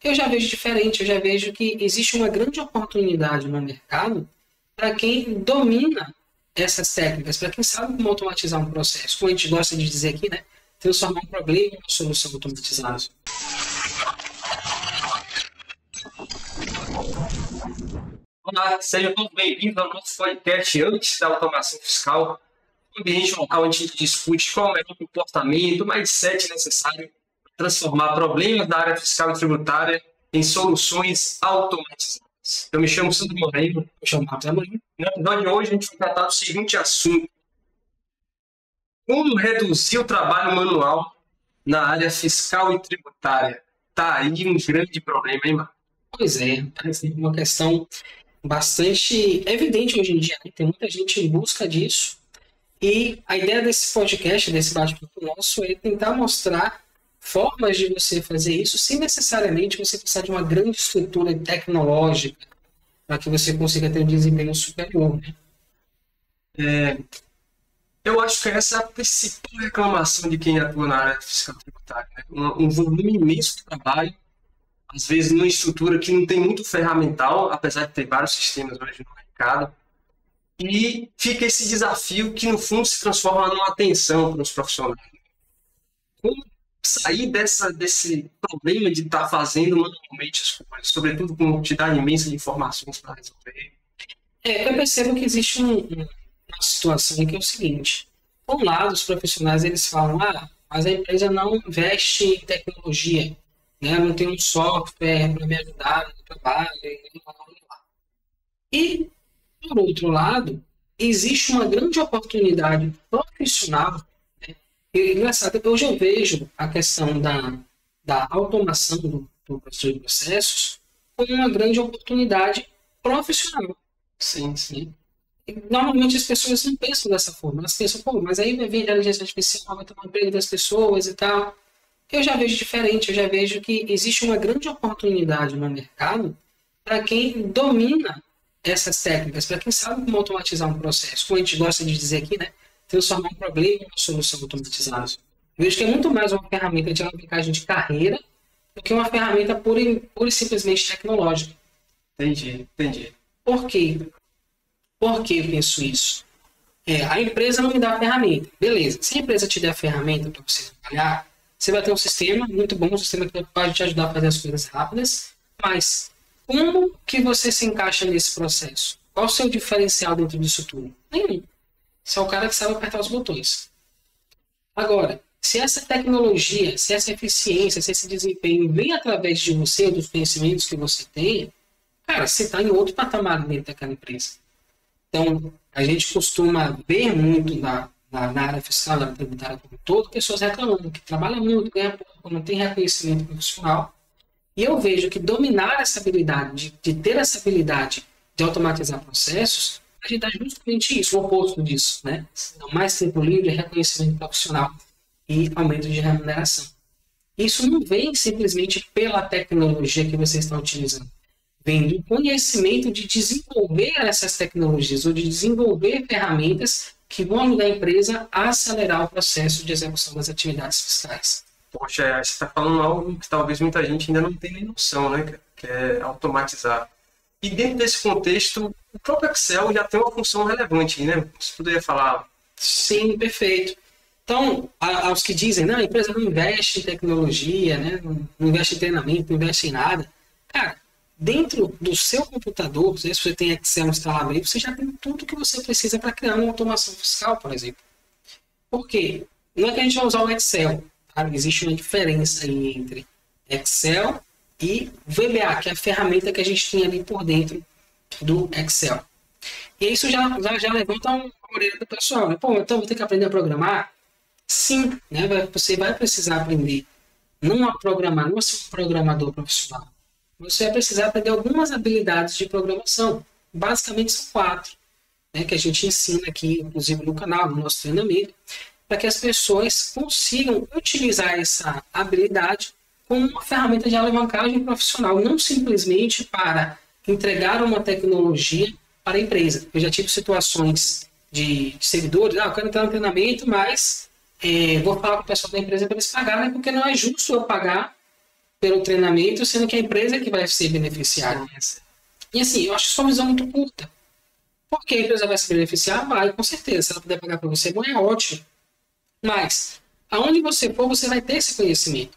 Eu já vejo diferente, eu já vejo que existe uma grande oportunidade no mercado para quem domina essas técnicas, para quem sabe como automatizar um processo. Como a gente gosta de dizer aqui, né? Transformar um problema em uma solução automatizada. Olá, sejam todos bem-vindos ao nosso podcast Antes da Automação Fiscal, um ambiente local onde a gente discute qual é o melhor comportamento, o mindset necessário para transformar problemas da área fiscal e tributária em soluções automatizadas. Eu me chamo Sandro Moreno. Eu chamo Marcos Amorim. No episódio de hoje, a gente vai tratar do seguinte assunto: como reduzir o trabalho manual na área fiscal e tributária. Tá aí um grande problema, hein, mano? Pois é, parece uma questão bastante evidente hoje em dia, né? Tem muita gente em busca disso. E a ideia desse podcast, desse bate-papo nosso, é tentar mostrar formas de você fazer isso sem necessariamente você precisar de uma grande estrutura tecnológica para que você consiga ter um desempenho superior, né? Eu acho que essa é a principal reclamação de quem atua na área fiscal e tributária, né? Um volume imenso de trabalho, às vezes numa estrutura que não tem muito ferramental, apesar de ter vários sistemas hoje no mercado. E fica esse desafio que, no fundo, se transforma numa tensão para os profissionais. Como sair desse problema de estar fazendo manualmente as coisas, sobretudo com uma quantidade imensa de informações para resolver? Eu percebo que existe uma situação em que é o seguinte: por um lado, os profissionais eles falam, mas a empresa não investe em tecnologia, né? Não tem um software para me ajudar no trabalho, e por outro lado, existe uma grande oportunidade profissional, né? E, engraçado, hoje eu vejo a questão da automação do processos como uma grande oportunidade profissional. Sim, sim. E, normalmente as pessoas não pensam dessa forma. Elas pensam, mas aí vai vir a inteligência artificial, vai tomar o emprego das pessoas e tal. Eu já vejo diferente, eu já vejo que existe uma grande oportunidade no mercado para quem domina essas técnicas, para quem sabe como automatizar um processo. Como a gente gosta de dizer aqui, né? Transformar um problema em uma solução automatizada. Eu vejo que é muito mais uma ferramenta de alavancagem de carreira do que uma ferramenta pura e simplesmente tecnológica. Entendi. Por quê? Por que eu penso isso? A empresa não me dá a ferramenta. Beleza. Se a empresa te der a ferramenta para você trabalhar, você vai ter um sistema muito bom, um sistema que pode te ajudar a fazer as coisas rápidas, mas como que você se encaixa nesse processo? Qual o seu diferencial dentro disso tudo? Nenhum. Você é o cara que sabe apertar os botões. Agora, se essa tecnologia, se essa eficiência, se esse desempenho vem através de você, dos conhecimentos que você tem, cara, você está em outro patamar dentro daquela empresa. Então, a gente costuma ver muito na área fiscal, na área tributária como um todo, pessoas reclamando que trabalham muito, ganham pouco, não tem reconhecimento profissional. E eu vejo que dominar essa habilidade, de ter essa habilidade de automatizar processos, a gente dá justamente isso, o oposto disso, né? Então, mais tempo livre, reconhecimento profissional e aumento de remuneração. Isso não vem simplesmente pela tecnologia que você está utilizando. Vem do conhecimento de desenvolver essas tecnologias ou de desenvolver ferramentas que vão ajudar a empresa a acelerar o processo de execução das atividades fiscais. Poxa, você está falando algo que talvez muita gente ainda não tenha nem noção, né? Que é automatizar. E dentro desse contexto, o próprio Excel já tem uma função relevante, né? Você poderia falar? Sim, perfeito. Então, aos que dizem, a empresa não investe em tecnologia, né? Não investe em treinamento, não investe em nada. Cara, dentro do seu computador, se você tem Excel instalado aí, você já tem tudo que você precisa para criar uma automação fiscal, por exemplo. Por quê? Não é que a gente vai usar o Excel. Existe uma diferença aí entre Excel e VBA, que é a ferramenta que a gente tem ali por dentro do Excel. E isso já levanta uma orelha do pessoal. Né? Então vou ter que aprender a programar? Sim, né? Você vai precisar aprender não a programar, não a ser um programador profissional. Você vai precisar aprender algumas habilidades de programação. Basicamente são 4, né? Que a gente ensina aqui, inclusive no canal, no nosso treinamento, para que as pessoas consigam utilizar essa habilidade como uma ferramenta de alavancagem profissional, não simplesmente para entregar uma tecnologia para a empresa. Eu já tive situações de servidores, eu quero entrar no treinamento, mas vou falar com o pessoal da empresa para eles pagarem, porque não é justo eu pagar pelo treinamento, sendo que a empresa é que vai ser beneficiária. E assim, eu acho sua visão muito curta. Por que a empresa vai se beneficiar? Vai, com certeza. Se ela puder pagar para você, bom, é ótimo. Mas, aonde você for, você vai ter esse conhecimento.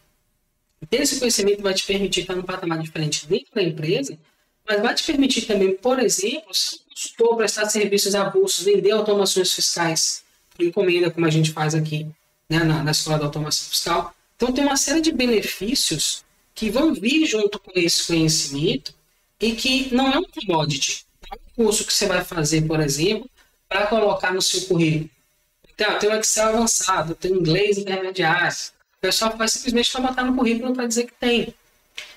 E ter esse conhecimento vai te permitir estar num patamar diferente dentro da empresa, mas vai te permitir também, por exemplo, ser um consultor, prestar serviços avulsos, vender automações fiscais por encomenda, como a gente faz aqui, né, na Escola da Automação Fiscal. Então, tem uma série de benefícios que vão vir junto com esse conhecimento e que não é um commodity. Não é um curso que você vai fazer, por exemplo, para colocar no seu currículo. Então, eu tenho Excel avançado, eu tenho inglês intermediário. O pessoal faz simplesmente para botar no currículo para dizer que tem.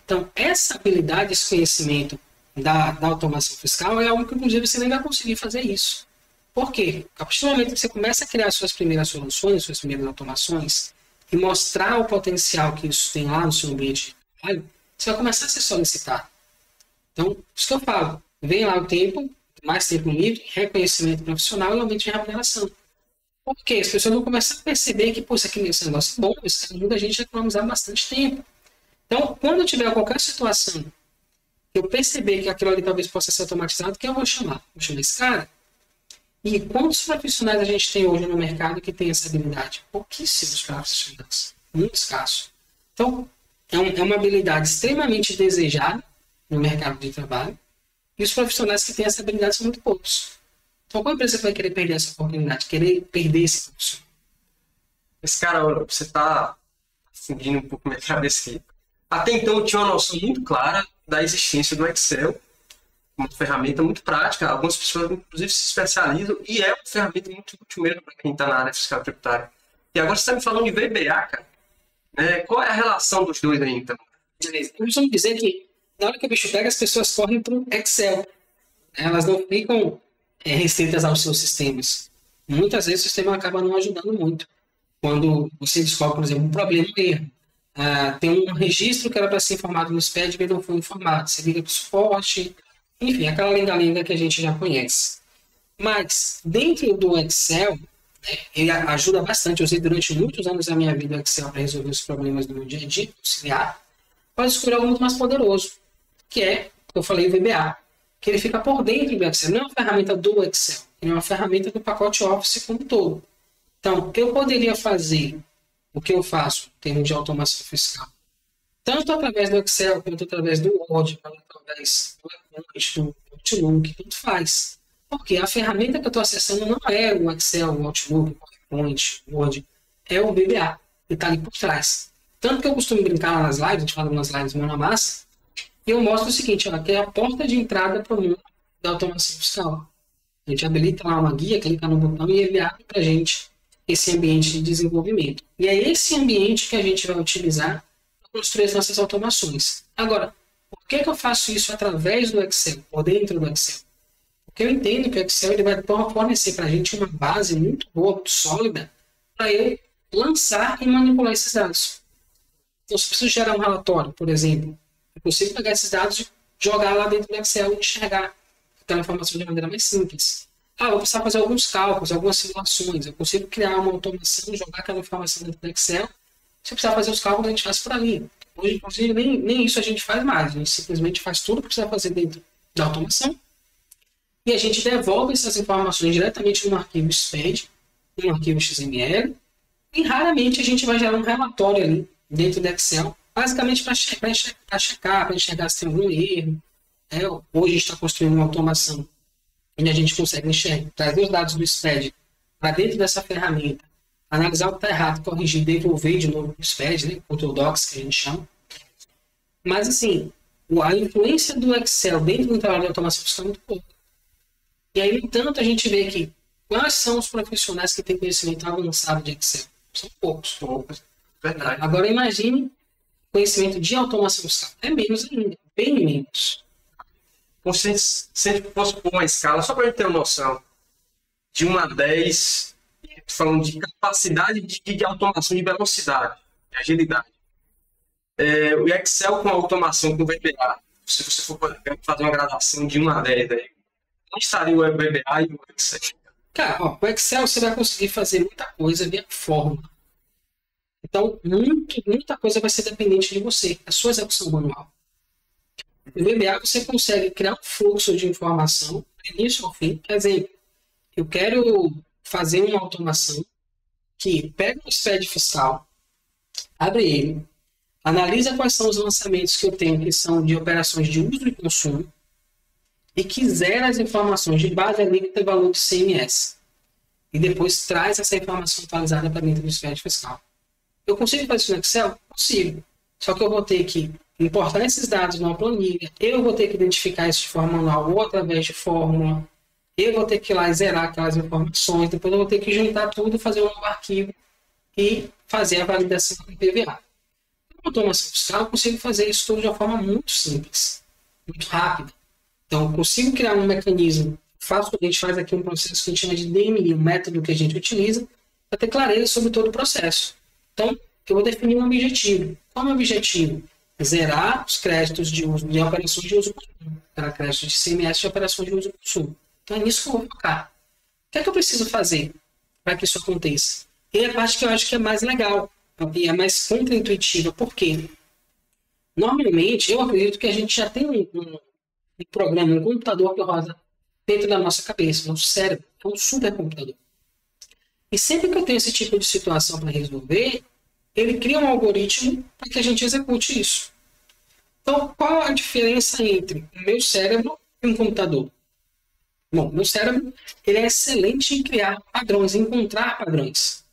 Então, essa habilidade, esse conhecimento da automação fiscal é algo que, inclusive, você nem vai conseguir fazer isso. Por quê? A partir do momento que você começa a criar suas primeiras soluções, suas primeiras automações, e mostrar o potencial que isso tem lá no seu ambiente de trabalho, você vai começar a ser solicitado. Então, isso que eu falo, vem lá o tempo, mais tempo livre, reconhecimento profissional e aumento de remuneração. Por quê? As pessoas vão começar a perceber que, pô, esse negócio é bom, isso ajuda a gente a economizar bastante tempo. Então, quando eu tiver qualquer situação que eu perceber que aquilo ali talvez possa ser automatizado, que eu vou chamar? Vou chamar esse cara. E quantos profissionais a gente tem hoje no mercado que tem essa habilidade? Pouquíssimos profissionais. Muito escasso. Então, é uma habilidade extremamente desejada no mercado de trabalho. E os profissionais que têm essa habilidade são muito poucos. Então, qual empresa vai querer perder essa oportunidade? Querer perder esse profissional? Esse cara, você está fundindo um pouco minha cabeça aqui. Até então, eu tinha uma noção muito clara da existência do Excel, uma ferramenta muito prática. Algumas pessoas, inclusive, se especializam e é uma ferramenta muito útil mesmo para quem está na área fiscal tributária. E agora você está me falando de VBA, cara. Qual é a relação dos dois aí, então? Beleza. Eu costumo dizer que, na hora que o bicho pega, as pessoas correm para o Excel. Elas não ficam restritas aos seus sistemas. Muitas vezes o sistema acaba não ajudando muito. Quando você descobre, por exemplo, um problema, um erro. Tem um registro que era para ser informado no SPED, mas não foi informado. Você liga para o suporte, enfim, aquela lenga-lenga que a gente já conhece. Mas, dentro do Excel, né, ele ajuda bastante. Eu usei durante muitos anos da minha vida o Excel para resolver os problemas do meu dia a dia, auxiliar, para descobrir algo muito mais poderoso, que é, eu falei, o VBA, que ele fica por dentro do Excel. Não é uma ferramenta do Excel, ele é uma ferramenta do pacote Office como um todo. Então, eu poderia fazer o que eu faço em termos de automação fiscal, tanto através do Excel, quanto através do Word, quanto através do Outlook, tanto faz. Porque a ferramenta que eu estou acessando não é o Excel, o Outlook, o PowerPoint, o Word, é o VBA, que está ali por trás. Tanto que eu costumo brincar lá nas lives, a gente fala nas lives mão na massa, e eu mostro o seguinte, que é a porta de entrada para o mundo da automação fiscal. A gente habilita lá uma guia, clica no botão e ele abre para a gente esse ambiente de desenvolvimento. E é esse ambiente que a gente vai utilizar para construir as nossas automações. Agora, por que eu faço isso através do Excel, ou dentro do Excel? Porque eu entendo que o Excel ele vai fornecer para a gente uma base muito boa, muito sólida, para eu lançar e manipular esses dados. Então, se eu preciso gerar um relatório, por exemplo, eu consigo pegar esses dados e jogar lá dentro do Excel e enxergar aquela informação de maneira mais simples. Eu vou precisar fazer alguns cálculos, algumas simulações. Eu consigo criar uma automação, jogar aquela informação dentro do Excel. Se eu precisar fazer os cálculos, a gente faz por ali. Hoje, inclusive, nem isso a gente faz mais. A gente simplesmente faz tudo que precisa fazer dentro da automação. E a gente devolve essas informações diretamente no arquivo SPED, no arquivo XML. E raramente a gente vai gerar um relatório ali dentro do Excel, basicamente para checar, para enxergar se tem algum erro. Hoje a gente está construindo uma automação onde a gente consegue enxergar, trazer os dados do SPED para dentro dessa ferramenta, analisar o que está errado, corrigir, devolver de novo para o SPED, né, Control Docs, que a gente chama. Mas, assim, a influência do Excel dentro do trabalho de automação fiscal é muito pouca. E aí, no entanto, a gente vê que quais são os profissionais que têm conhecimento avançado de Excel? São poucos. Verdade. Agora, imagine conhecimento de automação fiscal. É menos ainda, bem menos. Se a gente fosse pôr uma escala, só para a gente ter uma noção, de 1 a 10, falando de capacidade de automação, de velocidade, de agilidade. O Excel com automação, com o VBA, se você for fazer uma gradação de 1 a 10, aí, onde estaria o VBA e o Excel? Cara, o Excel você vai conseguir fazer muita coisa via fórmula. Então, muita coisa vai ser dependente de você, da sua execução manual. No VBA, você consegue criar um fluxo de informação, do início ao fim. Por exemplo, eu quero fazer uma automação que pega um spread fiscal, abre ele, analisa quais são os lançamentos que eu tenho que são de operações de uso e consumo e que zera as informações de base alíquota e valor de CMS. E depois traz essa informação atualizada para dentro do spread fiscal. Eu consigo fazer isso no Excel? Consigo. Só que eu vou ter que importar esses dados numa planilha, eu vou ter que identificar isso de forma manual ou através de fórmula, eu vou ter que ir lá e zerar aquelas informações, depois eu vou ter que juntar tudo, fazer um novo arquivo e fazer a validação do PVA. Com automação fiscal, eu consigo fazer isso tudo de uma forma muito simples, muito rápida. Então, eu consigo criar um mecanismo, a gente faz aqui um processo que a gente chama de DMI, um método que a gente utiliza para ter clareza sobre todo o processo. Então, eu vou definir um objetivo. Qual é o objetivo? Zerar os créditos de uso de operações de uso e consumo. Para créditos de CMS de operações de uso e consumo. Então, é nisso que eu vou focar. O que é que eu preciso fazer para que isso aconteça? E é a parte que eu acho que é mais legal e é mais contraintuitiva. Por quê? Normalmente, eu acredito que a gente já tem um programa, um computador que roda dentro da nossa cabeça, nosso cérebro. É um supercomputador. E sempre que eu tenho esse tipo de situação para resolver, ele cria um algoritmo para que a gente execute isso. Então, qual a diferença entre o meu cérebro e um computador? Bom, meu cérebro ele é excelente em criar padrões, em encontrar padrões.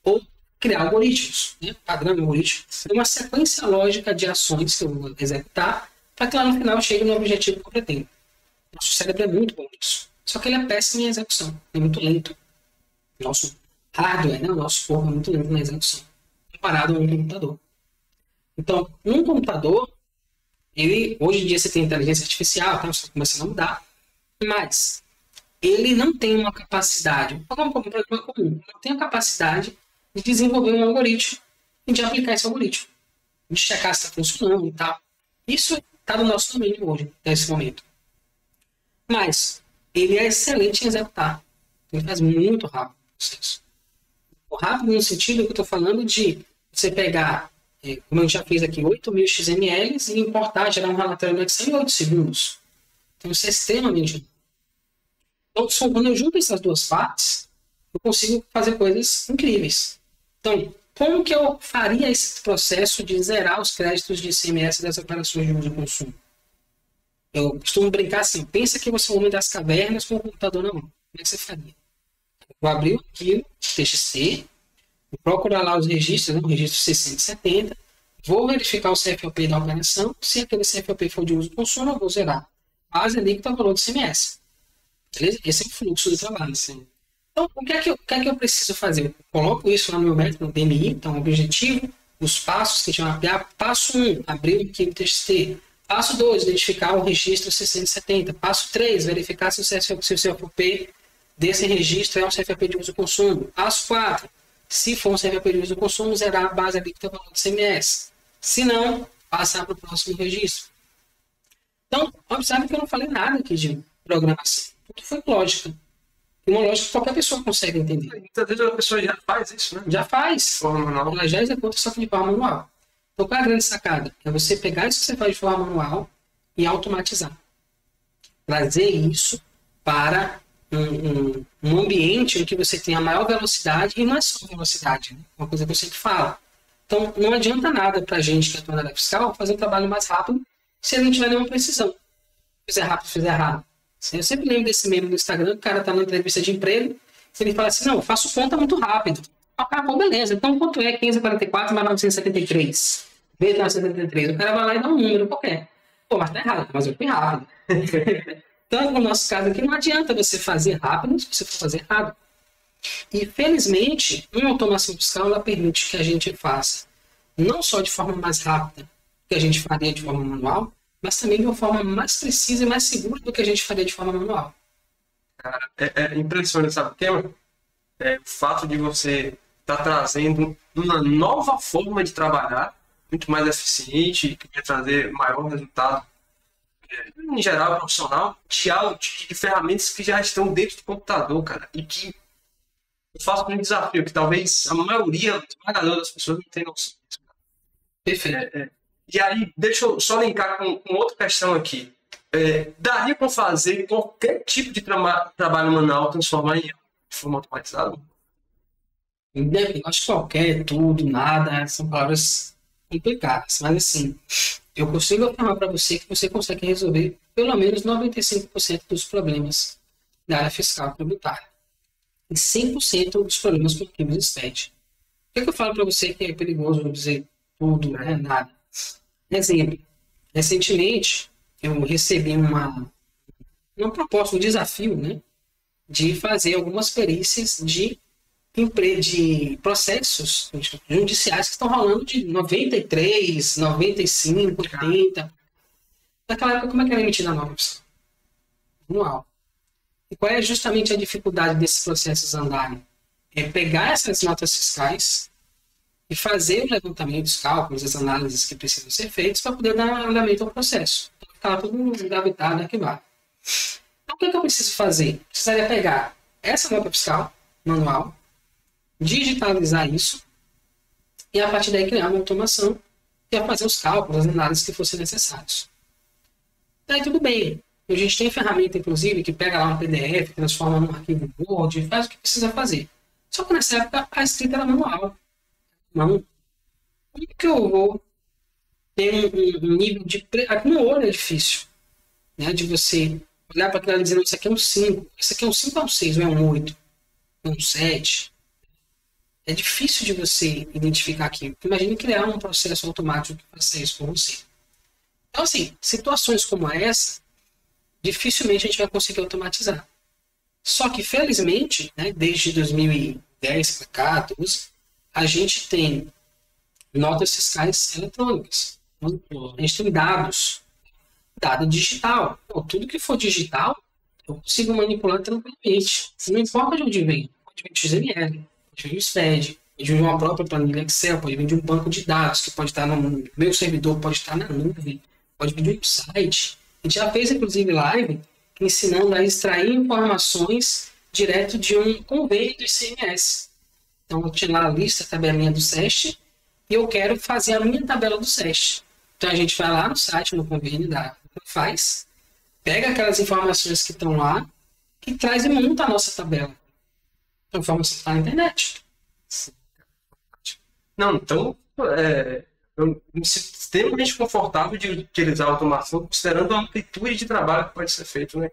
Ou criar algoritmos. Né? Padrão e algoritmo. É uma sequência lógica de ações que eu vou executar para que lá no final eu chegue no objetivo que eu pretendo. Nosso cérebro é muito bom nisso. Só que ele é péssimo em execução. É muito lento. Nosso hardware, né? O nosso corpo é muito lento na execução. Comparado a um computador. Então, num computador, hoje em dia você tem inteligência artificial, tá? Você está começando a mudar, mas ele não tem uma capacidade, como comum, não tem a capacidade de desenvolver um algoritmo e de aplicar esse algoritmo, de checar se está funcionando e tal. Isso está no nosso domínio hoje, nesse momento. Mas ele é excelente em executar. Ele faz muito rápido o processo. O rápido no sentido que eu estou falando de você pegar, como eu já fiz aqui, 8.000 XMLs e importar, gerar um relatório no Excel em 8 segundos. Então isso é extremamente. Então, quando eu junto essas duas partes, eu consigo fazer coisas incríveis. Então, como que eu faria esse processo de zerar os créditos de ICMS das operações de uso e consumo? Eu costumo brincar assim, pensa que você é o homem das cavernas com o computador na mão. Como é que você faria? Vou abrir o arquivo TXT, vou procurar lá os registros, né, o registro 670, vou verificar o CFOP da operação, se aquele CFOP for de uso e consumo, eu vou zerar. Base alíquota valor do ICMS. Beleza? Esse é o fluxo do trabalho. Assim. Então, o que é que eu preciso fazer? Eu coloco isso lá no meu método, no DMI, então o objetivo, os passos que a gente vai mapear. Passo 1, abrir o arquivo TXT. Passo 2, identificar o registro 670. Passo 3, verificar se o CFOP desse registro é um CFOP de uso e consumo. Passo 4, se for um CFOP de uso e consumo, zerar a base alíquota valor do ICMS. Se não, passar para o próximo registro. Então, observe que eu não falei nada aqui de programação. Tudo foi lógica. Uma lógica que qualquer pessoa consegue entender. Muitas vezes a pessoa já faz isso, né? Já faz. Ela já executa só que de forma manual. Então, qual é a grande sacada? É você pegar isso que você faz de forma manual e automatizar. Trazer isso para um ambiente em que você tem a maior velocidade, e não é só velocidade, né? Uma coisa que eu sempre falo. Então, não adianta nada para a gente que atua na área fiscal fazer um trabalho mais rápido se ele não tiver nenhuma precisão. Fizer rápido, fizer errado. Eu sempre lembro desse meme no Instagram, o cara tá na entrevista de emprego, ele fala assim, não, eu faço conta muito rápido. O cara, pô, beleza, então quanto é 1544 mais 973? Vezes 973. O cara vai lá e dá um número qualquer. Pô, mas tá errado, mas eu fui rápido. Então, no nosso caso aqui, não adianta você fazer rápido se você for fazer errado. E, felizmente, uma automação fiscal, ela permite que a gente faça não só de forma mais rápida que a gente faria de forma manual, mas também de uma forma mais precisa e mais segura do que a gente faria de forma manual. Cara, é impressionante, sabe o que, mano? O fato de você estar trazendo uma nova forma de trabalhar, muito mais eficiente, que vai trazer maior resultado, em geral, profissional, de ferramentas que já estão dentro do computador, cara, e que eu faço um desafio que talvez a maioria, esmagadora das pessoas não tem noção disso. Perfeito. E aí, deixa eu só linkar com outra questão aqui. Daria para fazer qualquer tipo de trabalho manual transformar em forma automatizada? Acho que qualquer, tudo, nada, são palavras complicadas. Mas assim, eu consigo afirmar para você que você consegue resolver pelo menos 95% dos problemas da área fiscal tributária. E 100% dos problemas com que existente. Por que eu falo para você que é perigoso dizer tudo, né? Nada? Exemplo. Recentemente, eu recebi uma proposta, um desafio, né? De fazer algumas perícias de processos judiciais que estão rolando de 93, 95, 80. Naquela época, como é que era emitida a nota fiscal? Anual. E qual é justamente a dificuldade desses processos andarem? É pegar essas notas fiscais e fazer o levantamento, os cálculos, as análises que precisam ser feitas para poder dar andamento ao processo. Então, ficar tudo engavetado, arquivado. Então, o que eu preciso fazer? Precisaria pegar essa nota fiscal, manual, digitalizar isso e, a partir daí, criar uma automação e fazer os cálculos, as análises que fossem necessários. Daí, tudo bem. A gente tem ferramenta, inclusive, que pega lá um PDF, transforma num arquivo Word e faz o que precisa fazer. Só que nessa época a escrita era manual. Não. Como que eu vou ter um nível de... Aqui no olho é difícil, né? De você olhar para aquilo e dizer, isso aqui é um 5, isso aqui é um 5 ou um 6, ou é um 8, ou um 7. É difícil de você identificar aquilo. Imagine criar um processo automático que faça isso por você. Então, assim, situações como essa, dificilmente a gente vai conseguir automatizar. Só que, felizmente, né, desde 2010 para cá, 12, a gente tem notas fiscais eletrônicas. A gente tem dados. Dado digital. Então, tudo que for digital, eu consigo manipular tranquilamente. Não importa de onde vem. Pode vir de XML, pode vir de SPED, pode vir de uma própria planilha Excel, pode vir de um banco de dados, que pode estar no meu servidor, pode estar na nuvem, pode vir de um site. A gente já fez, inclusive, live ensinando a extrair informações direto de um convênio do ICMS. Então, eu tinha lá a lista, a tabelinha do SEST, e eu quero fazer a minha tabela do SEST. Então, a gente vai lá no site, no convênio da faz, pega aquelas informações que estão lá e traz e monta a nossa tabela. A informação está na internet. Não, então, eu me sinto extremamente confortável de utilizar a automação, considerando a amplitude de trabalho que pode ser feito, né?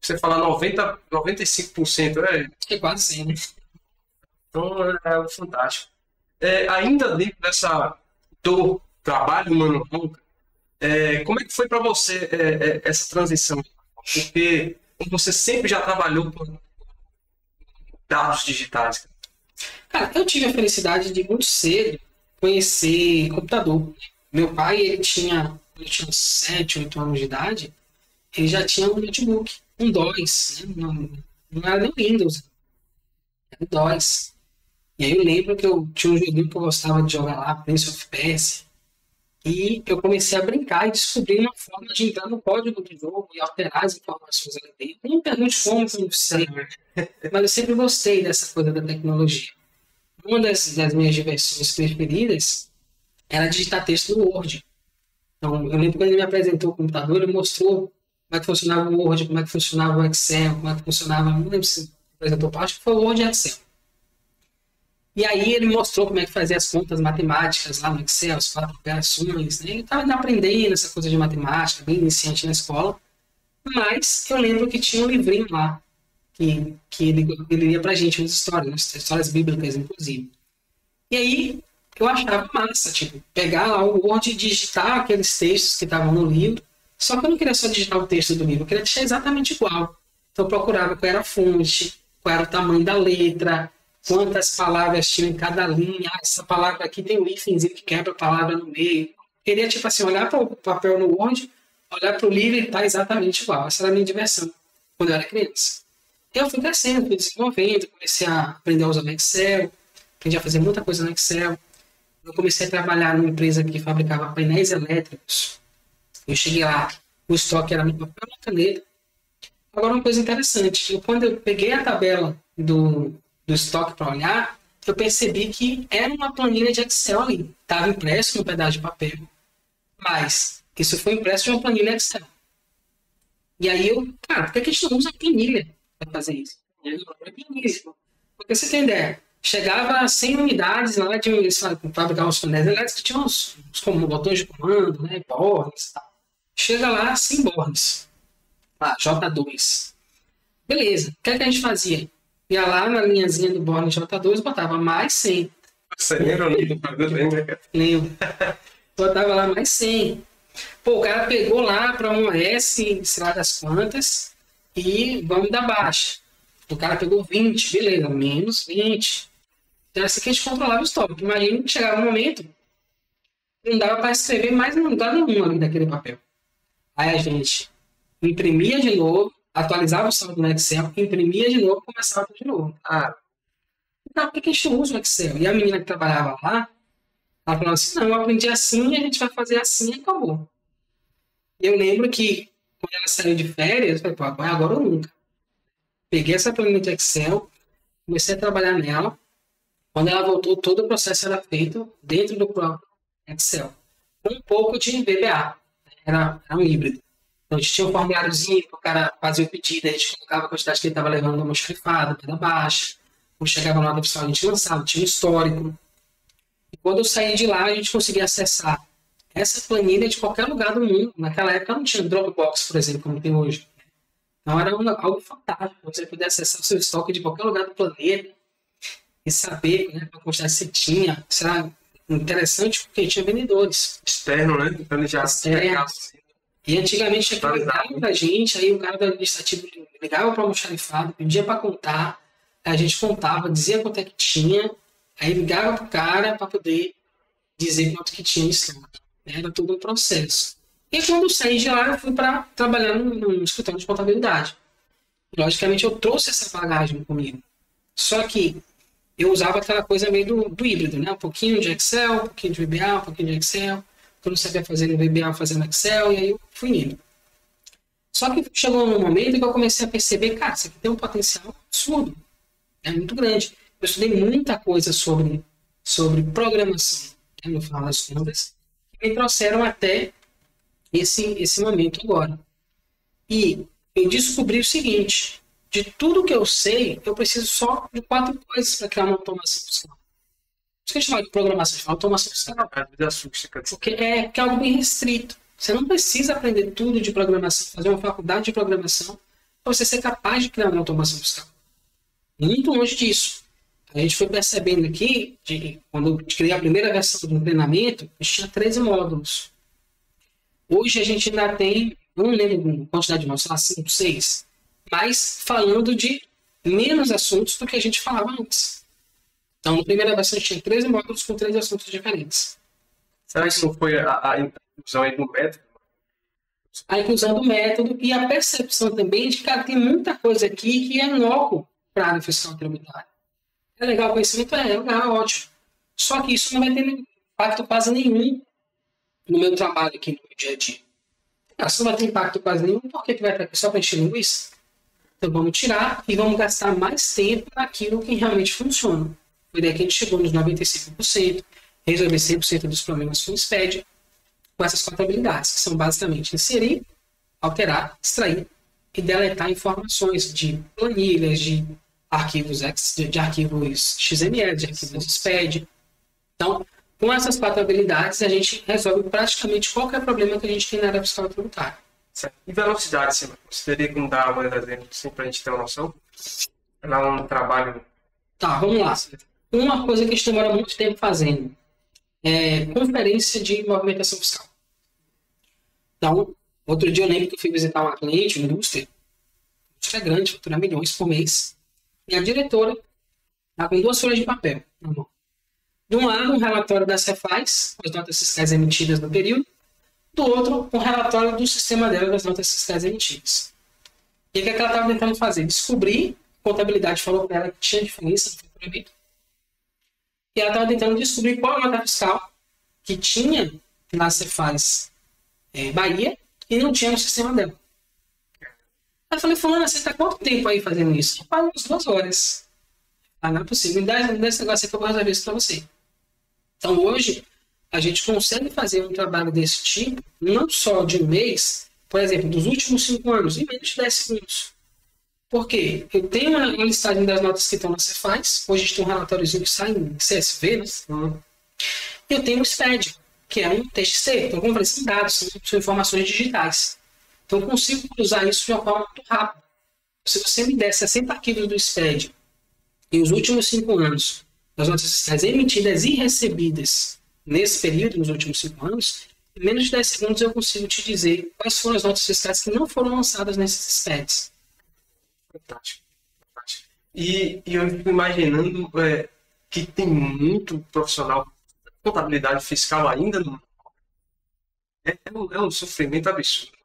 Você falar 95%, É quase 100, né? Então, é fantástico. Ainda dentro dessa do trabalho manual, como é que foi para você essa transição? Porque você sempre já trabalhou com dados digitais. Cara, eu tive a felicidade de muito cedo conhecer computador. Meu pai, ele tinha 7, 8 anos de idade, ele já tinha um notebook, um DOS, né? Não era nem Windows, era DOS. E aí eu lembro que eu tinha um joguinho que eu gostava de jogar lá, Prince of Persia, e eu comecei a brincar e descobri uma forma de entrar no código do jogo e alterar as informações ali dentro. Não me pergunte como, não sei, mas eu sempre gostei dessa coisa da tecnologia. Uma das minhas diversões preferidas era digitar texto no Word. Então, eu lembro quando ele me apresentou o computador, ele mostrou como é que funcionava o Word, como é que funcionava o Excel, como é que funcionava, não lembro se apresentou, acho que foi o Word e Excel. E aí ele mostrou como é que fazia as contas matemáticas lá no Excel, as 4 operações, né? Ele estava aprendendo essa coisa de matemática, bem iniciante na escola, mas eu lembro que tinha um livrinho lá, que ele lia pra gente umas histórias bíblicas, inclusive. E aí eu achava massa, tipo, pegar lá o Word e digitar aqueles textos que estavam no livro, só que eu não queria só digitar o texto do livro, eu queria deixar exatamente igual. Então eu procurava qual era a fonte, qual era o tamanho da letra, quantas palavras tinham em cada linha, essa palavra aqui tem um hífenzinho que quebra a palavra no meio. Queria, tipo assim, olhar para o papel no Word, olhar para o livro e tá exatamente igual. Essa era a minha diversão quando eu era criança. Eu fui crescendo, fui desenvolvendo, comecei a aprender a usar o Excel, aprendi a fazer muita coisa no Excel. Eu comecei a trabalhar numa empresa que fabricava painéis elétricos. Eu cheguei lá, o estoque era no papel e na caneta. Agora, uma coisa interessante, quando eu peguei a tabela do do estoque para olhar, eu percebi que era uma planilha de Excel ali. Estava impresso no pedaço de papel, mas isso foi impresso em uma planilha Excel. E aí cara, por que a gente não usa a planilha para fazer isso? Porque você tem ideia, chegava a 100 unidades lá de eles fabricavam os painéis elétricos que tinham os botões de comando, né, bornes e tal. Chega lá, 100 bornes. Lá, J2. Beleza, o que é que a gente fazia? Ia lá na linhazinha do borne J2 e botava mais 100. Você lembra o nome do bagulho? Lembro. Botava lá mais 100. Pô, o cara pegou lá para um S, sei lá das quantas, e vamos dar baixa. O cara pegou 20, beleza, menos 20. Então, assim que a gente controlava o estoque. Imagina que chegava um momento, não dava para escrever mais em lugar nenhum ali daquele papel. Aí a gente imprimia de novo, atualizava o saldo no Excel, imprimia de novo, começava tudo de novo. Então, por que a gente usa o Excel? E a menina que trabalhava lá, ela falou assim, não, eu aprendi assim, a gente vai fazer assim e acabou. E eu lembro que, quando ela saiu de férias, eu falei, pô, agora ou nunca. Peguei essa planilha de Excel, comecei a trabalhar nela. Quando ela voltou, todo o processo era feito dentro do próprio Excel. Com um pouco de VBA. Era um híbrido. Então, a gente tinha um formuláriozinho que o cara fazia o pedido, a gente colocava a quantidade que ele estava levando no almoxarifado, pela baixa. Quando chegava na hora pessoal, a gente lançava, tinha um histórico. E quando eu saí de lá, a gente conseguia acessar essa planilha de qualquer lugar do mundo. Naquela época não tinha Dropbox, por exemplo, como tem hoje. Então era algo fantástico. Você poder acessar o seu estoque de qualquer lugar do planeta e saber, né, a quantidade que você tinha. Isso era interessante porque tinha vendedores. Externo, né? Então ele já E antigamente tinha que ligar pra gente, aí o cara do administrativo ligava para o almoxarifado, pedia para contar, a gente contava, dizia quanto é que tinha, aí ligava pro cara para poder dizer quanto que tinha isso. Era todo um processo. E quando eu saí de lá, eu fui para trabalhar no escritório de contabilidade. E, logicamente, eu trouxe essa bagagem comigo. Só que eu usava aquela coisa meio do híbrido, né? Um pouquinho de Excel, um pouquinho de VBA, um pouquinho de Excel. Eu não sabia fazer no VBA, fazendo Excel, e aí eu fui indo. Só que chegou um momento que eu comecei a perceber, cara, isso aqui tem um potencial absurdo. É muito grande. Eu estudei muita coisa sobre programação, né, no final das contas, que me trouxeram até esse momento agora. E eu descobri o seguinte, de tudo que eu sei, eu preciso só de 4 coisas para criar uma automação fiscal. Por isso que a gente fala de programação, a gente fala de automação fiscal. Porque é algo bem restrito. Você não precisa aprender tudo de programação, fazer uma faculdade de programação, para você ser capaz de criar uma automação fiscal. Muito longe disso. A gente foi percebendo aqui, quando eu criei a primeira versão do treinamento, a gente tinha 13 módulos. Hoje a gente ainda tem, não lembro a quantidade de módulos, sei lá, 5, 6, mas falando de menos assuntos do que a gente falava antes. Então, na primeira versão, a gente tinha 13 módulos com 13 assuntos diferentes. Será que não foi a inclusão aí do método? A inclusão do método e a percepção também de que, cara, tem muita coisa aqui que é inócuo para a área fiscal tributária. É legal o conhecimento? É legal, ótimo. Só que isso não vai ter impacto quase nenhum no meu trabalho aqui no meu dia a dia. Se não vai ter impacto quase nenhum, por que vai estar aqui só para encher linguiça? Então vamos tirar e vamos gastar mais tempo naquilo que realmente funciona. Foi daí que a gente chegou nos 95%, resolver 100% dos problemas com o SPED, com essas 4 habilidades, que são basicamente inserir, alterar, extrair e deletar informações de planilhas, de arquivos XML, de arquivos SPED. Então, com essas 4 habilidades, a gente resolve praticamente qualquer problema que a gente tem na área fiscal tributária. Certo. E velocidade, você teria como dar mais exemplo assim, para a gente ter uma noção? Ela é um trabalho... Tá, vamos lá. Uma coisa que a gente demora muito tempo fazendo é conferência de movimentação fiscal. Então, outro dia eu lembro que eu fui visitar uma cliente, uma indústria é grande, fatura milhões por mês, e a diretora está com 2 folhas de papel na mão. De um lado, um relatório da Cefaz, com as notas fiscais emitidas no período, do outro, um relatório do sistema dela das notas fiscais emitidas. E o que ela estava tentando fazer? Descobrir, a contabilidade falou para ela que tinha diferença no faturamento, e ela estava tentando descobrir qual a nota fiscal que tinha na Cefaz Bahia e não tinha no sistema dela. Eu falei, fulana, você está quanto tempo aí fazendo isso? Eu falei, umas 2 horas. Ah, não é possível. Me dá esse negócio aqui que eu vou resolver isso para você. Então, hoje, a gente consegue fazer um trabalho desse tipo, não só de um mês, por exemplo, dos últimos 5 anos, em menos de 10 segundos. Por quê? Eu tenho uma listagem das notas que estão na Cefaz, hoje a gente tem um relatóriozinho que sai em CSV, né? E eu tenho o SPED, que é um TXT. Então, como eu falei, são dados, são informações digitais. Então, eu consigo usar isso de uma forma muito rápida. Se você me der 60 arquivos do SPED e os últimos 5 anos das notas fiscais emitidas e recebidas nesse período, nos últimos 5 anos, em menos de 10 segundos eu consigo te dizer quais foram as notas fiscais que não foram lançadas nesses SPEDs. Fantástico. Fantástico. E eu fico imaginando que tem muito profissional de contabilidade fiscal ainda no... É um sofrimento absurdo.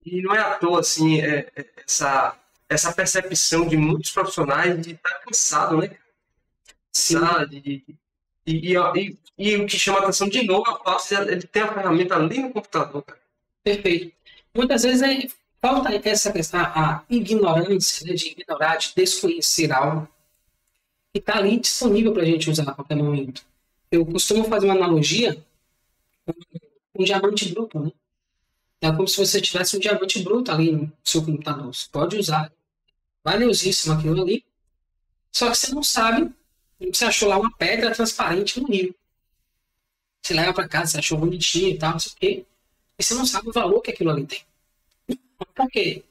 E não é à toa, assim, essa percepção de muitos profissionais de estar cansado, né? Sabe? E o que chama a atenção de novo, ele tem a ferramenta ali no computador, cara. Perfeito. Muitas vezes falta essa questão, a ignorância, né, de ignorar, de desconhecer algo que está ali disponível para a gente usar a qualquer momento. Eu costumo fazer uma analogia com um diamante bruto, né? É como se você tivesse um diamante bruto ali no seu computador. Você pode usar. Valiosíssimo aquilo ali. Só que você não sabe. Você achou lá uma pedra transparente no rio. Você leva para casa, você achou bonitinho e tal, não sei o quê. E você não sabe o valor que aquilo ali tem. Por quê?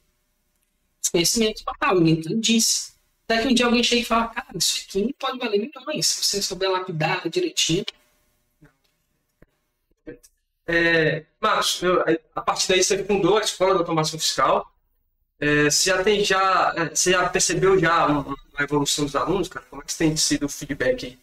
Desconhecimento total. Ninguém disse. Até que um dia alguém chega e fala, cara, isso aqui pode valer milhões. Se você souber lapidar direitinho. Marcos, a partir daí você fundou a Escola de Automação Fiscal. Você já percebeu uma evolução dos alunos, cara? Como é que tem sido o feedback aí?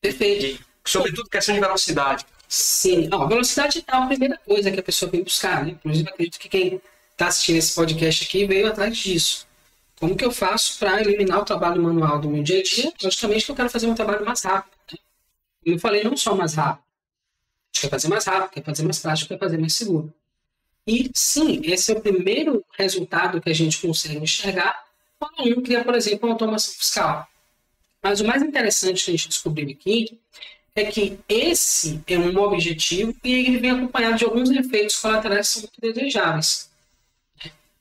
Perfeito. Sobretudo questão de velocidade. Sim. A velocidade é a primeira coisa que a pessoa vem buscar, né? Inclusive, acredito que quem está assistindo esse podcast aqui veio atrás disso. Como que eu faço para eliminar o trabalho manual do meu dia a dia? Logicamente que eu quero fazer um trabalho mais rápido. Né? Como eu falei, não só mais rápido. A gente quer fazer mais rápido, quer fazer mais prático, quer fazer mais seguro. E, sim, esse é o primeiro resultado que a gente consegue enxergar quando a gente cria, por exemplo, uma automação fiscal. Mas o mais interessante que a gente descobriu aqui é que esse é um objetivo e ele vem acompanhado de alguns efeitos colaterais que são muito desejáveis.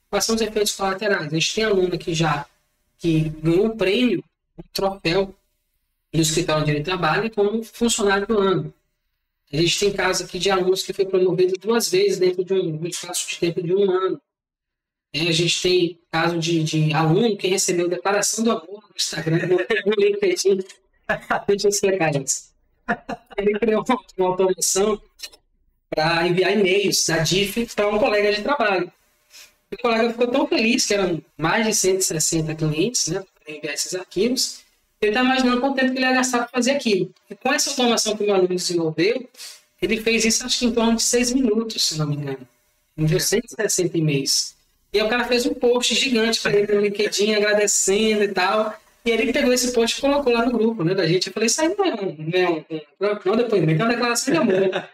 Quais são os efeitos colaterais? A gente tem aluno aqui já que ganhou um prêmio, um troféu do Escritório de Direito de Trabalho como funcionário do ano. A gente tem casos aqui de alunos que foi promovido 2 vezes dentro de um espaço de tempo de 1 ano. A gente tem caso de aluno que recebeu declaração do amor no Instagram, no LinkedIn. Deixa eu explicar isso. Ele criou uma automação para enviar e-mails da DIF para um colega de trabalho. O colega ficou tão feliz que eram mais de 160 clientes, né, para enviar esses arquivos. Ele está imaginando quanto tempo que ele ia gastar para fazer aquilo. E com essa automação que o meu aluno desenvolveu, ele fez isso acho que em torno de 6 minutos, se não me engano. Enviou 160 e-mails. E aí o cara fez um post gigante para ele no LinkedIn, agradecendo e tal. E ele pegou esse post e colocou lá no grupo, né, da gente. Eu falei, isso aí não é um depoimento, é uma declaração de amor.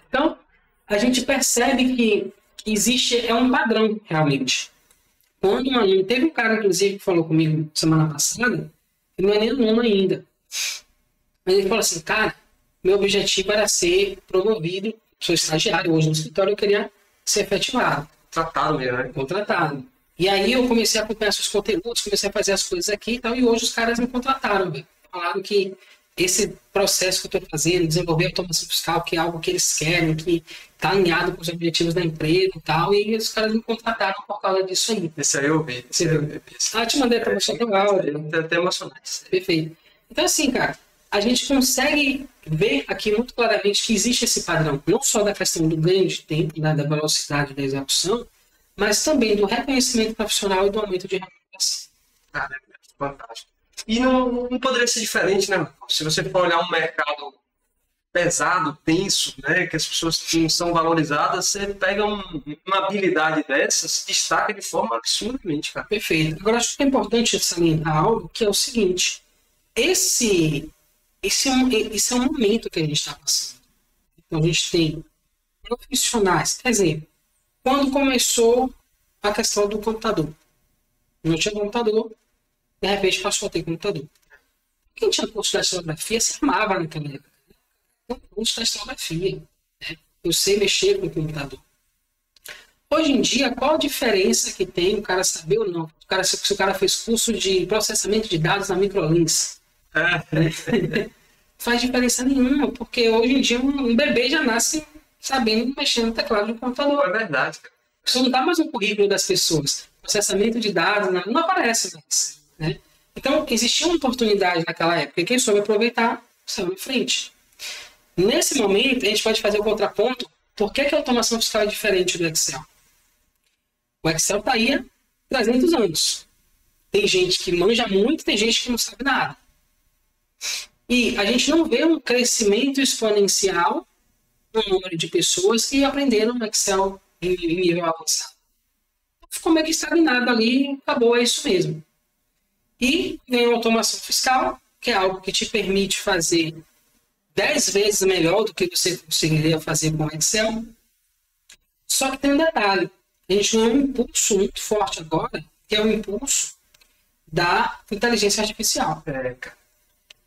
Então, a gente percebe que existe, é um padrão, realmente. Quando um aluno, teve um cara, inclusive, que falou comigo semana passada, que não é nem aluno ainda. Mas ele falou assim, cara, meu objetivo era ser promovido, sou estagiário hoje no escritório, eu queria ser efetivado. Tratado mesmo, né? Contratado. E aí eu comecei a acompanhar seus conteúdos, comecei a fazer as coisas aqui e tal, e hoje os caras me contrataram, velho. Falaram que esse processo que eu estou fazendo, desenvolver a automação fiscal, que é algo que eles querem, que está alinhado com os objetivos da empresa e tal, e os caras me contrataram por causa disso aí. Esse aí eu vi. Te mandei para você no áudio. É até emocionante. Perfeito. Então, assim, cara, a gente consegue ver aqui muito claramente que existe esse padrão, não só da questão do ganho de tempo, né, da velocidade da execução, mas também do reconhecimento profissional e do aumento de remuneração. Cara, é fantástico. E não poderia ser diferente, né? Se você for olhar um mercado pesado, tenso, né, que as pessoas não são valorizadas, você pega uma habilidade dessas, se destaca de forma absurdamente, cara. Perfeito. Agora, acho que é importante salientar algo que é o seguinte, esse é um momento que a gente está passando. Então, a gente tem profissionais, quer dizer, quando começou a questão do computador, não tinha computador, de repente passou a ter computador. Quem tinha curso de datilografia se amava naquela época. Um curso de datilografia. Né? Eu sei mexer com o computador. Hoje em dia, qual a diferença que tem o cara saber ou não? Se o cara fez curso de processamento de dados na Microlins. Faz diferença nenhuma, porque hoje em dia um bebê já nasce sabendo mexer no teclado do computador. É verdade, cara. Isso não dá mais no currículo das pessoas. Processamento de dados não aparece mais. Né? Então, existia uma oportunidade naquela época, e quem soube aproveitar, saiu em frente. Nesse momento, a gente pode fazer o contraponto. Por que a automação fiscal é diferente do Excel? O Excel está aí há 300 anos. Tem gente que manja muito, tem gente que não sabe nada. E a gente não vê um crescimento exponencial no número de pessoas que aprenderam no Excel em nível avançado. Ficou meio que estagnado ali, acabou, é isso mesmo. E vem a automação fiscal, que é algo que te permite fazer 10 vezes melhor do que você conseguiria fazer com o Excel. Só que tem um detalhe. A gente tem um impulso muito forte agora, que é o impulso da inteligência artificial.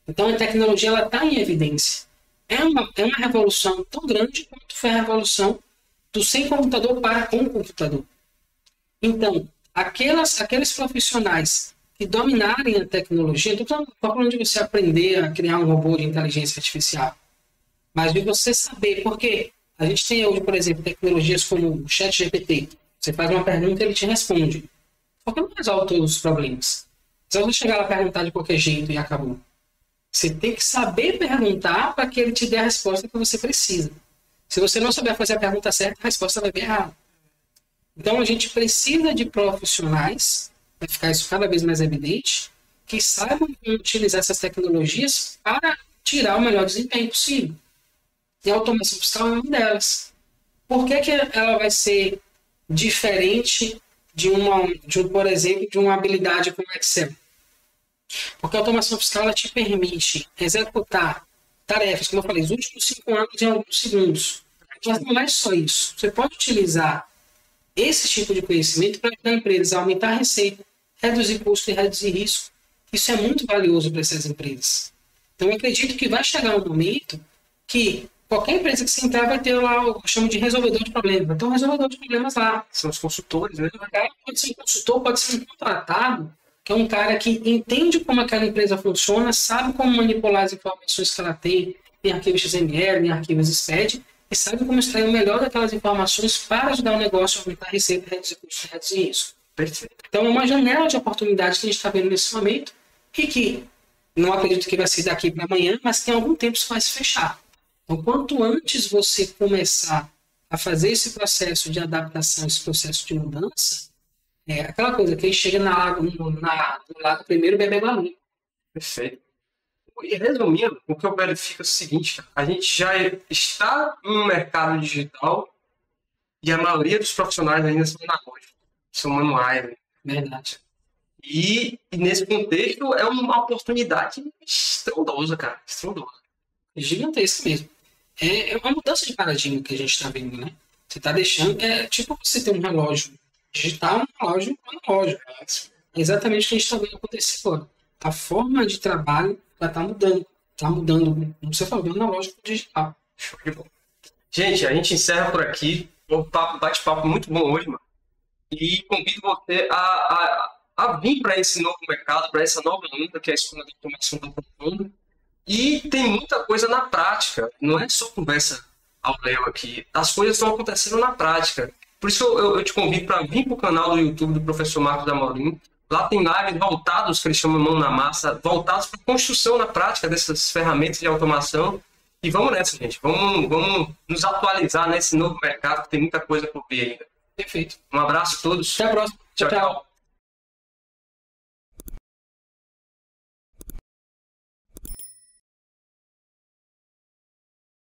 Então a tecnologia está em evidência. É uma revolução tão grande quanto foi a revolução do sem computador para com computador. Então, aqueles profissionais que dominarem a tecnologia, não estou falando de você aprender a criar um robô de inteligência artificial, mas de você saber, porque a gente tem hoje, por exemplo, tecnologias como o ChatGPT. Você faz uma pergunta e ele te responde. Só que não resolve todos os problemas. Você não chegar lá e perguntar de qualquer jeito e acabou. Você tem que saber perguntar para que ele te dê a resposta que você precisa. Se você não souber fazer a pergunta certa, a resposta vai vir errada. Então a gente precisa de profissionais, vai ficar isso cada vez mais evidente, que saibam utilizar essas tecnologias para tirar o melhor desempenho possível. E a automação fiscal é uma delas. Por que ela vai ser diferente por exemplo, de uma habilidade como o Excel? Porque a automação fiscal ela te permite executar tarefas, como eu falei, os últimos 5 anos em alguns segundos. Mas não é só isso. Você pode utilizar esse tipo de conhecimento para ajudar a empresa a aumentar a receita, reduzir custo e reduzir risco. Isso é muito valioso para essas empresas. Então, eu acredito que vai chegar um momento que qualquer empresa que você entrar vai ter lá o que eu chamo de resolvedor de problemas. Vai ter um resolvedor de problemas lá. São os consultores, né? Pode ser um consultor, pode ser um contratado, que é um cara que entende como aquela empresa funciona, sabe como manipular as informações que ela tem em arquivos XML, em arquivos SPED, e sabe como extrair o melhor daquelas informações para ajudar o negócio a aumentar a receita, reduzir custo e reduzir risco. Perfeito. Então é uma janela de oportunidade que a gente está vendo nesse momento e que não acredito que vai ser daqui para amanhã, mas que em algum tempo isso vai se fechar. Então, quanto antes você começar a fazer esse processo de adaptação, esse processo de mudança, é aquela coisa que chega no lago primeiro bebe água limpa. Perfeito. E resumindo, o que eu verifico é o seguinte, a gente já está em um mercado digital e a maioria dos profissionais ainda são analógicos, são manuais. Né? Verdade. E nesse contexto é uma oportunidade estrondosa, cara. Estrondosa. Gigantesca mesmo. É uma mudança de paradigma que a gente está vendo, né? Você está deixando... É tipo você ter um relógio digital, um relógio analógico. É exatamente o que a gente está vendo acontecer agora. A forma de trabalho está mudando. Está mudando, como você falou, do analógico para o digital. Show de bola. Gente, a gente encerra por aqui. Um bate-papo muito bom hoje, mano. E convido você a vir para esse novo mercado, para essa nova onda, que é a escola de automação da Profunda. E tem muita coisa na prática, não é só conversa ao léu aqui. As coisas estão acontecendo na prática. Por isso eu te convido para vir para o canal do YouTube do professor Marcos Amorim. Lá tem lives voltados, que eles chamam mão na massa, voltados para a construção na prática dessas ferramentas de automação. E vamos nessa, gente. Vamos nos atualizar nesse novo mercado, que tem muita coisa por vir ainda. Perfeito. Um abraço a todos. Até a próxima. Tchau, tchau.